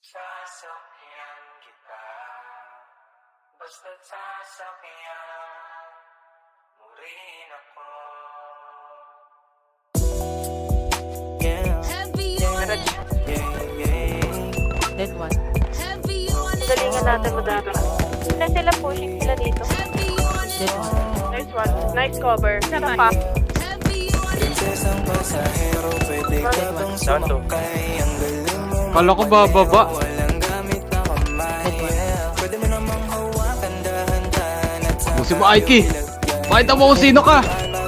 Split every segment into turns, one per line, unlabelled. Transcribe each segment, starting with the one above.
Sasakyan kita, basta't sasakyan mo rin ako.
Dead one.
Galingan natin mo dito. Sila sila pushing sila dito.
Dead one.
Nice one. Nice cover. Sarap pa.
Prinsesang pasahero, pwede ka bang sumakay? Ang galing mo
Kala ko bababa.
walang gamit na kamay. Pwede mo namang hawakan dahan-dahan at sa
Busi mo, Aiki. Pakita mo kung sino ka.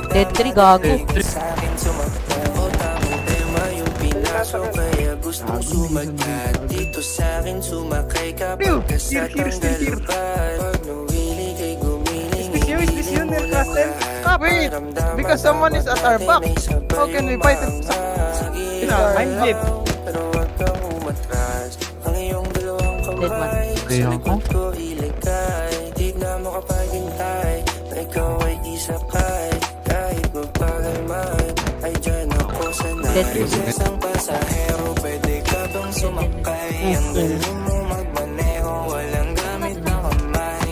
Dead 3 gago.
sa akin sumakay. O tamang tema yung pinasok, kaya gustong sumagat. Dito sa akin sumakay kapag sa tanggal pa. Pag nawili kay gumiling,
Is this you, Newcastle? Wait, because someone is at our back. How can we fight it? Mind flip.
Pero wag kang umatras. Ang iyong dalawang kamay sa likod ko iligay. Tignan mo kapag hintay na ikaw ay isakay. Kahit magpagay man ay dyan ako sanay. Prinsesang pasahero, pwede ka bang sumakay? Ang galing mo magmaneho, walang gamit na kamay.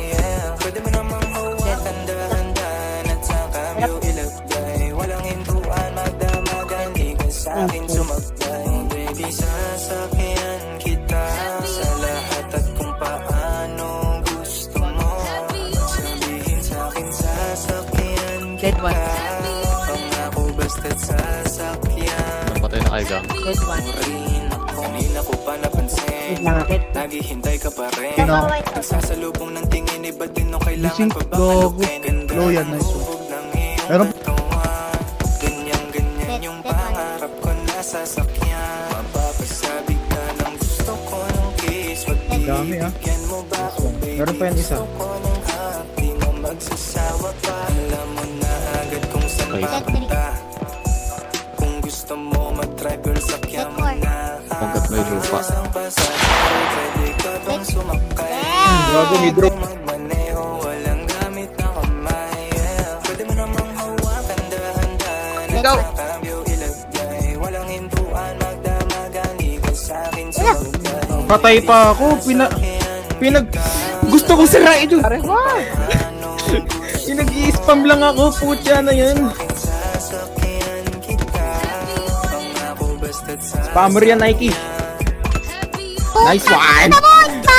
Pwede mo namang hawakan dahan-dahan at sa cambio ilagay. Walang hintuan, magdamagan, di ka sa akin sumakay. Baby, sasakyan kita sa lahat at kung paano gusto mo. Sabihin sa akin, sasakyan
Dead
kita.
one.
Pangako basta't sasakyan
Patay na kay Gang.
Dead one.
rin ako. Kanina ko pa napansin,
Dead.
naghihintay ka pa rin.
Sino?
Nagsasalubong ng tingin, iba din no kailangan
Gising,
pa bang
gago.
halukin? Ganda
Low yan,
ng
nice one.
hubog ng iyong
Meron-
katawan. Ganyan yung pangarap ko na sasakyan. Mapapasabi ka ng gusto ko ng kiss. Pag
Dami, ah.
bibigyan mo ba ako, baby?
Meron pa yan isa.
Gusto ko ng hug, di na magsasawa pa. Alam mo na agad kung saan
Okay.
papunta. Kung gusto mo mag-drive, girl, sakyan mo na.
Hanggat may lupa.
Isang pasahero, pwede ka bang sumakay?
Gago, may drop.
Magmaneho, walang gamit na kamay. Pwede mo namang hawakan dahan-dahan at
Ikaw.
sa cambio ilagay. Walang hintuan, magdamagan, ikaw sa akin sumakay.
Patay pa ako. Gusto kong sirain yung... Pinag-i-spam lang ako. Putya na yan.
Sasakyan kita. Pangako basta't
Spammer yan, Nike. Nice one.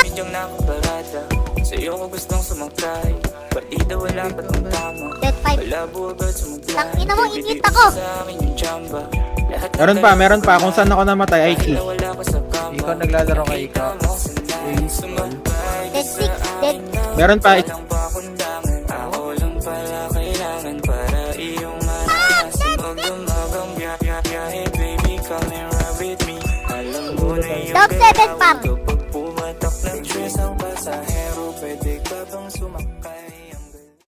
Bidyong nakaparada, sa'yo ko gustong sumakay. Partida wala ba't ang tama? Malabo agad sumaglay.
Tangina mo, ingit ako.
Sa akin yung chamba. Lahat
Meron pa. Kung saan ako namatay, Aiki.
wala ko sa kama.
Ikaw naglalaro kay Ika.
Sumakay
Dead 6, dead.
Meron pa.
lang pa kundangan. Ako lang pala kailangan para iyong maranasan. Magdamagang biyahe, baby, come and ride with me. Alam mo na yung
Top 7 pang.